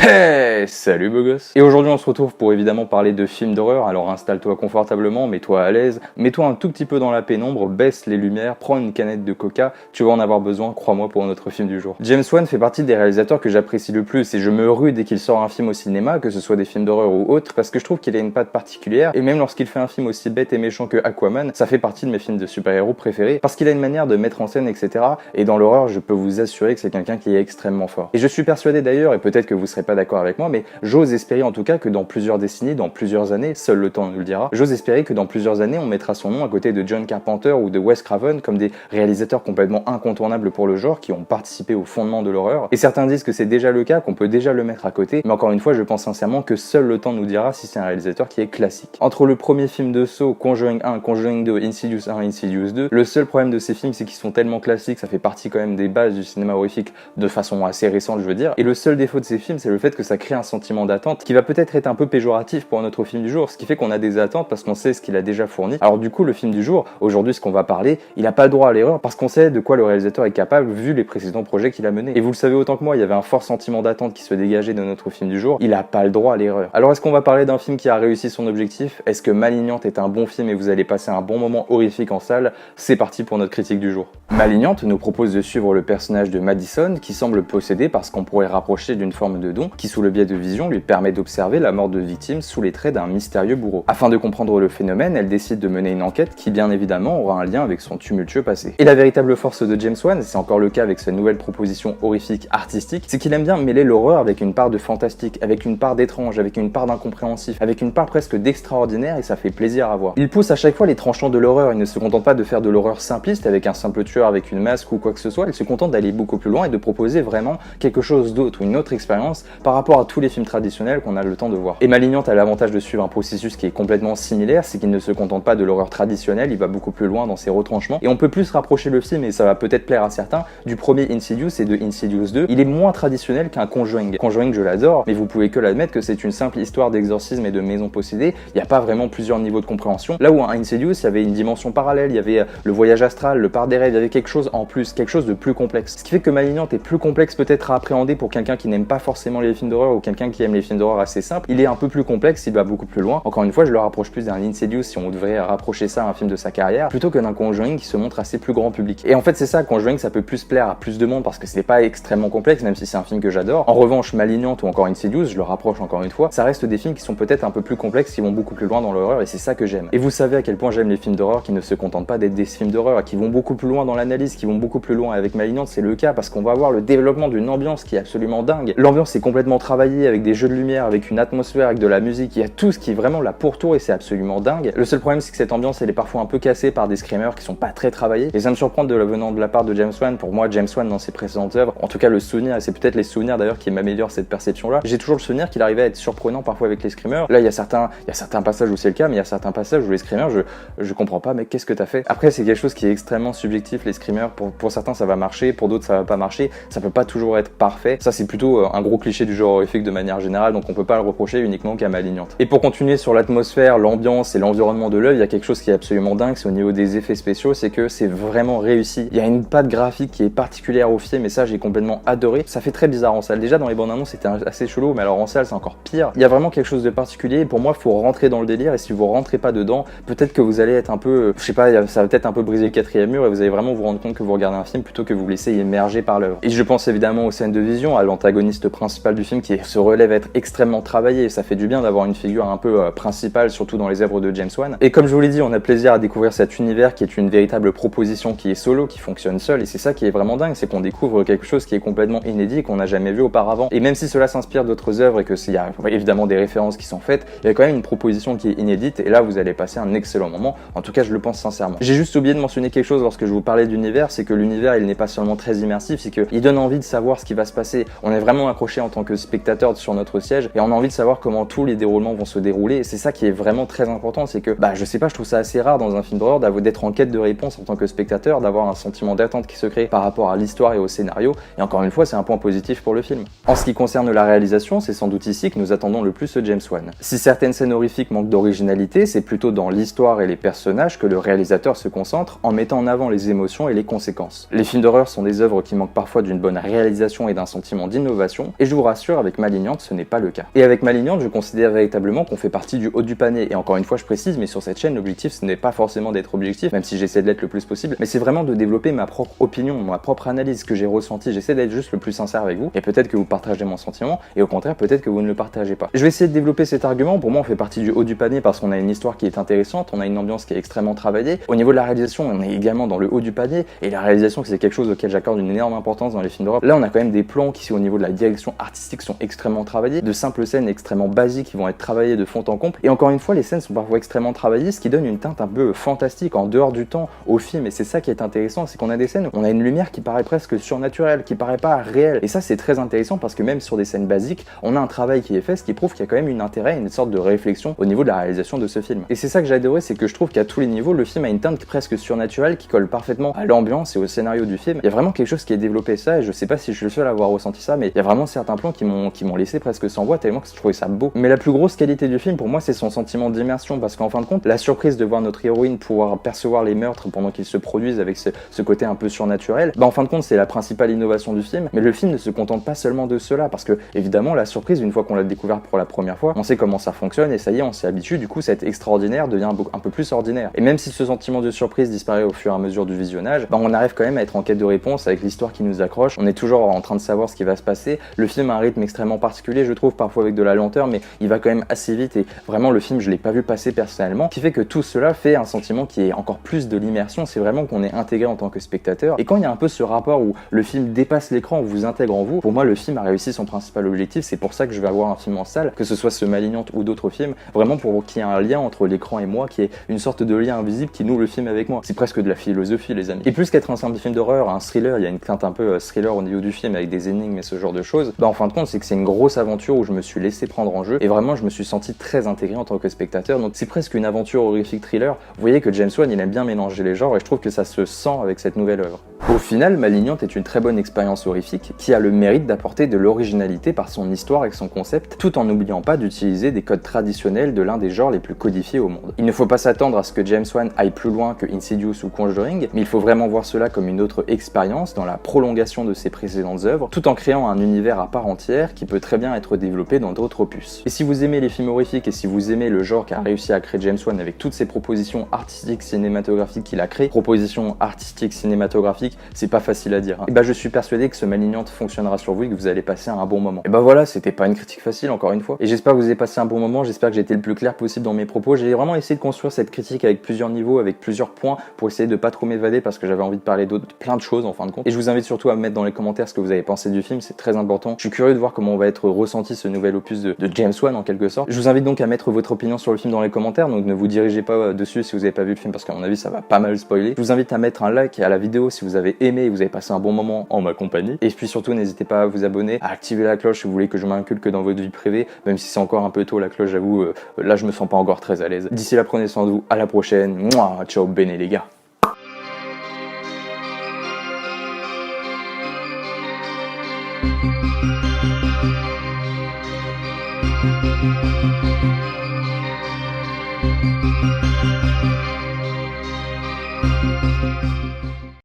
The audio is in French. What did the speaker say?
Hey, salut beau gosse. Et aujourd'hui on se retrouve pour évidemment parler de films d'horreur, alors installe-toi confortablement, mets-toi à l'aise, mets-toi un tout petit peu dans la pénombre, baisse les lumières, prends une canette de coca, tu vas en avoir besoin, crois-moi, pour notre film du jour. James Wan fait partie des réalisateurs que j'apprécie le plus et je me rue dès qu'il sort un film au cinéma, que ce soit des films d'horreur ou autres, parce que je trouve qu'il a une patte particulière et même lorsqu'il fait un film aussi bête et méchant que Aquaman, ça fait partie de mes films de super-héros préférés parce qu'il a une manière de mettre en scène, etc. Et dans l'horreur, je peux vous assurer que c'est quelqu'un qui est extrêmement fort. Et je suis persuadé d'ailleurs, et peut-être que vous serez pas d'accord avec moi, mais j'ose espérer en tout cas que dans plusieurs décennies, dans plusieurs années, seul le temps nous le dira, j'ose espérer que dans plusieurs années, on mettra son nom à côté de John Carpenter ou de Wes Craven comme des réalisateurs complètement incontournables pour le genre qui ont participé au fondement de l'horreur. Et certains disent que c'est déjà le cas, qu'on peut déjà le mettre à côté, mais encore une fois, je pense sincèrement que seul le temps nous dira si c'est un réalisateur qui est classique. Entre le premier film de Saw, Conjuring 1, Conjuring 2, Insidious 1, Insidious 2, le seul problème de ces films, c'est qu'ils sont tellement classiques, ça fait partie quand même des bases du cinéma horrifique de façon assez récente, je veux dire. Et le seul défaut de ces films, c'est le fait que ça crée un sentiment d'attente qui va peut-être être un peu péjoratif pour notre film du jour, ce qui fait qu'on a des attentes parce qu'on sait ce qu'il a déjà fourni. Alors du coup, le film du jour, aujourd'hui ce qu'on va parler, il n'a pas le droit à l'erreur parce qu'on sait de quoi le réalisateur est capable vu les précédents projets qu'il a menés. Et vous le savez autant que moi, il y avait un fort sentiment d'attente qui se dégageait de notre film du jour, il n'a pas le droit à l'erreur. Alors est-ce qu'on va parler d'un film qui a réussi son objectif? Est-ce que Malignante est un bon film et vous allez passer un bon moment horrifique en salle? C'est parti pour notre critique du jour. Malignante nous propose de suivre le personnage de Madison qui semble possédé par ce qu'on pourrait rapprocher d'une forme de don qui sous le biais de vision lui permet d'observer la mort de victimes sous les traits d'un mystérieux bourreau. Afin de comprendre le phénomène, elle décide de mener une enquête qui bien évidemment aura un lien avec son tumultueux passé. Et la véritable force de James Wan, c'est encore le cas avec sa nouvelle proposition horrifique artistique, c'est qu'il aime bien mêler l'horreur avec une part de fantastique, avec une part d'étrange, avec une part d'incompréhensif, avec une part presque d'extraordinaire et ça fait plaisir à voir. Il pousse à chaque fois les tranchants de l'horreur, il ne se contente pas de faire de l'horreur simpliste avec un simple tueur avec une masque ou quoi que ce soit, il se contente d'aller beaucoup plus loin et de proposer vraiment quelque chose d'autre, une autre expérience par rapport à tous les films traditionnels qu'on a le temps de voir. Et Malignante a l'avantage de suivre un processus qui est complètement similaire, c'est qu'il ne se contente pas de l'horreur traditionnelle, il va beaucoup plus loin dans ses retranchements et on peut plus rapprocher le film, et ça va peut-être plaire à certains, du premier Insidious et de Insidious 2. Il est moins traditionnel qu'un Conjuring. Conjuring, je l'adore, mais vous pouvez que l'admettre que c'est une simple histoire d'exorcisme et de maison possédée, il n'y a pas vraiment plusieurs niveaux de compréhension. Là où un Insidious, il y avait une dimension parallèle, il y avait le voyage astral, le part des rêves, il y avait quelque chose en plus, quelque chose de plus complexe. Ce qui fait que Malignante est plus complexe peut-être à appréhender pour quelqu'un qui n'aime pas forcément les films d'horreur ou quelqu'un qui aime les films d'horreur assez simples. Il est un peu plus complexe, il va beaucoup plus loin. Encore une fois, je le rapproche plus d'un Insidious si on devrait rapprocher ça à un film de sa carrière, plutôt que d'un Conjuring qui se montre assez plus grand public. Et en fait, c'est ça, Conjuring, ça peut plus plaire à plus de monde parce que c'est pas extrêmement complexe, même si c'est un film que j'adore. En revanche, Malignante ou encore Insidious, je le rapproche encore une fois, ça reste des films qui sont peut-être un peu plus complexes, qui vont beaucoup plus loin dans l'horreur et c'est ça que j'aime. Et vous savez à quel point j'aime les films d'horreur qui ne se contentent pas d'être des films d'horreur, qui vont beaucoup plus loin dans l'analyse, qui vont beaucoup plus loin. Avec Malignante, c'est le cas parce qu'on va avoir le développement d'une ambiance qui est absolument dingue. L'ambiance est complètement travaillée avec des jeux de lumière, avec une atmosphère, avec de la musique, il y a tout ce qui est vraiment là pour tour et c'est absolument dingue. Le seul problème c'est que cette ambiance elle est parfois un peu cassée par des screamers qui sont pas très travaillés et ça me surprend venant de la part de James Wan. Pour moi, James Wan dans ses précédentes œuvres, en tout cas le souvenir, et c'est peut-être les souvenirs d'ailleurs qui m'améliorent cette perception là, j'ai toujours le souvenir qu'il arrivait à être surprenant parfois avec les screamers. Là il y a certains passages où c'est le cas, mais il y a certains passages où les screamers je comprends pas, mais qu'est-ce que t'as fait? Après c'est quelque chose qui est extrêmement subjectif, les screamers, pour certains ça va marcher, pour d'autres ça va pas marcher, ça peut pas toujours être parfait, ça c'est plutôt un gros cliché du genre horrifique de manière générale, donc on peut pas le reprocher uniquement qu'à Malignante. Et pour continuer sur l'atmosphère, l'ambiance et l'environnement de l'œuvre, il y a quelque chose qui est absolument dingue, c'est au niveau des effets spéciaux, c'est que c'est vraiment réussi. Il y a une patte graphique qui est particulière au film et ça j'ai complètement adoré. Ça fait très bizarre en salle. Déjà dans les bandes annonces c'était assez chelou, mais alors en salle c'est encore pire. Il y a vraiment quelque chose de particulier et pour moi il faut rentrer dans le délire et si vous rentrez pas dedans, peut-être que vous allez être un peu, je sais pas, ça va peut-être un peu briser le quatrième mur et vous allez vraiment vous rendre compte que vous regardez un film plutôt que vous laissez immerger par l'œuvre. Et je pense évidemment aux scènes de vision, à l'antagoniste principal du film qui se relève être extrêmement travaillé et ça fait du bien d'avoir une figure un peu principale, surtout dans les œuvres de James Wan. Et comme je vous l'ai dit, on a plaisir à découvrir cet univers qui est une véritable proposition qui est solo, qui fonctionne seul et c'est ça qui est vraiment dingue, c'est qu'on découvre quelque chose qui est complètement inédit, qu'on n'a jamais vu auparavant. Et même si cela s'inspire d'autres œuvres et que s'il y a évidemment des références qui sont faites, il y a quand même une proposition qui est inédite et là vous allez passer un excellent moment. En tout cas, je le pense sincèrement. J'ai juste oublié de mentionner quelque chose lorsque je vous parlais d'univers, c'est que l'univers il n'est pas seulement très immersif, c'est qu'il donne envie de savoir ce qui va se passer. On est vraiment accroché en tant que spectateur sur notre siège et on a envie de savoir comment tous les déroulements vont se dérouler et c'est ça qui est vraiment très important, c'est que je sais pas, je trouve ça assez rare dans un film d'horreur d'être en quête de réponse en tant que spectateur, d'avoir un sentiment d'attente qui se crée par rapport à l'histoire et au scénario et encore une fois c'est un point positif pour le film. En ce qui concerne la réalisation, c'est sans doute ici que nous attendons le plus James Wan. Si certaines scènes horrifiques manquent d'originalité, c'est plutôt dans l'histoire et les personnages que le réalisateur se concentre en mettant en avant les émotions et les conséquences. Les films d'horreur sont des œuvres qui manquent parfois d'une bonne réalisation et d'un sentiment d'innovation et je vous rassure, avec Malignante, ce n'est pas le cas. Et avec Malignante, je considère véritablement qu'on fait partie du haut du panier. Et encore une fois, je précise, mais sur cette chaîne, l'objectif, ce n'est pas forcément d'être objectif, même si j'essaie de l'être le plus possible, mais c'est vraiment de développer ma propre opinion, ma propre analyse, ce que j'ai ressenti. J'essaie d'être juste le plus sincère avec vous, et peut-être que vous partagez mon sentiment, et au contraire, peut-être que vous ne le partagez pas. Je vais essayer de développer cet argument. Pour moi, on fait partie du haut du panier parce qu'on a une histoire qui est intéressante, on a une ambiance qui est extrêmement travaillée. Au niveau de la réalisation, on est également dans le haut du panier, et la réalisation, c'est quelque chose auquel j'accorde une énorme importance dans les films d'horreur. Là, on a quand même des plans qui, au niveau de la direction artistique, sont extrêmement travaillés, de simples scènes extrêmement basiques qui vont être travaillées de fond en comble. Et encore une fois, les scènes sont parfois extrêmement travaillées, ce qui donne une teinte un peu fantastique en dehors du temps au film. Et c'est ça qui est intéressant, c'est qu'on a des scènes où on a une lumière qui paraît presque surnaturelle, qui paraît pas réelle. Et ça, c'est très intéressant parce que même sur des scènes basiques, on a un travail qui est fait, ce qui prouve qu'il y a quand même une intérêt, une sorte de réflexion au niveau de la réalisation de ce film. Et c'est ça que j'ai adoré, c'est que je trouve qu'à tous les niveaux, le film a une teinte presque surnaturelle qui colle parfaitement à l'ambiance et au scénario du film. Il y a vraiment quelque chose qui est développé ça, et je sais pas si je suis le seul à avoir ressenti ça, mais il y a vraiment certains plans qui m'ont laissé presque sans voix tellement que je trouvais ça beau. Mais la plus grosse qualité du film pour moi, c'est son sentiment d'immersion, parce qu'en fin de compte, la surprise de voir notre héroïne pouvoir percevoir les meurtres pendant qu'ils se produisent avec ce côté un peu surnaturel, en fin de compte, c'est la principale innovation du film. Mais le film ne se contente pas seulement de cela, parce que évidemment, la surprise, une fois qu'on l'a découvert pour la première fois, on sait comment ça fonctionne et ça y est, on s'y habitue. Du coup, cet extraordinaire devient un peu plus ordinaire. Et même si ce sentiment de surprise disparaît au fur et à mesure du visionnage, on arrive quand même à être en quête de réponse avec l'histoire qui nous accroche. On est toujours en train de savoir ce qui va se passer. Le film a un rythme extrêmement particulier, je trouve, parfois avec de la lenteur, mais il va quand même assez vite, et vraiment le film, je l'ai pas vu passer personnellement, qui fait que tout cela fait un sentiment qui est encore plus de l'immersion. C'est vraiment qu'on est intégré en tant que spectateur. Et quand il y a un peu ce rapport où le film dépasse l'écran, où vous intègre en vous, pour moi, le film a réussi son principal objectif. C'est pour ça que je vais avoir un film en salle, que ce soit ce Malignante ou d'autres films, vraiment pour qu'il y ait un lien entre l'écran et moi, qui est une sorte de lien invisible qui noue le film avec moi. C'est presque de la philosophie, les amis. Et plus qu'être un simple film d'horreur, un thriller, il y a une teinte un peu thriller au niveau du film avec des énigmes et ce genre de choses. En fin de compte, c'est que c'est une grosse aventure où je me suis laissé prendre en jeu, et vraiment je me suis senti très intégré en tant que spectateur. Donc c'est presque une aventure horrifique thriller. Vous voyez que James Wan, il aime bien mélanger les genres, et je trouve que ça se sent avec cette nouvelle œuvre. Au final, Malignante est une très bonne expérience horrifique qui a le mérite d'apporter de l'originalité par son histoire et son concept, tout en n'oubliant pas d'utiliser des codes traditionnels de l'un des genres les plus codifiés au monde. Il ne faut pas s'attendre à ce que James Wan aille plus loin que Insidious ou Conjuring, mais il faut vraiment voir cela comme une autre expérience dans la prolongation de ses précédentes œuvres, tout en créant un univers à part entière qui peut très bien être développé dans d'autres opus. Et si vous aimez les films horrifiques et si vous aimez le genre qu'a réussi à créer James Wan avec toutes ses propositions artistiques cinématographiques qu'il a créées, propositions artistiques cinématographiques, c'est pas facile à dire, et je suis persuadé que ce Malignante fonctionnera sur vous et que vous allez passer un bon moment. Et voilà, c'était pas une critique facile, encore une fois, et j'espère que vous avez passé un bon moment, j'espère que j'ai été le plus clair possible dans mes propos. J'ai vraiment essayé de construire cette critique avec plusieurs niveaux, avec plusieurs points, pour essayer de pas trop m'évader, parce que j'avais envie de parler plein de choses en fin de compte. Et je vous invite surtout à me mettre dans les commentaires ce que vous avez pensé du film, c'est très important. Je suis curieux de voir comment va être ressenti ce nouvel opus de James Wan en quelque sorte. Je vous invite donc à mettre votre opinion sur le film dans les commentaires, donc ne vous dirigez pas dessus si vous n'avez pas vu le film, parce qu'à mon avis ça va pas mal spoiler. Je vous invite à mettre un like à la vidéo si vous avez aimé et vous avez passé un bon moment en ma compagnie. Et puis surtout, n'hésitez pas à vous abonner, à activer la cloche si vous voulez que je m'inculque dans votre vie privée, même si c'est encore un peu tôt la cloche, j'avoue, là je me sens pas encore très à l'aise. D'ici là, prenez soin de vous, à la prochaine. Mouah, ciao, bene les gars.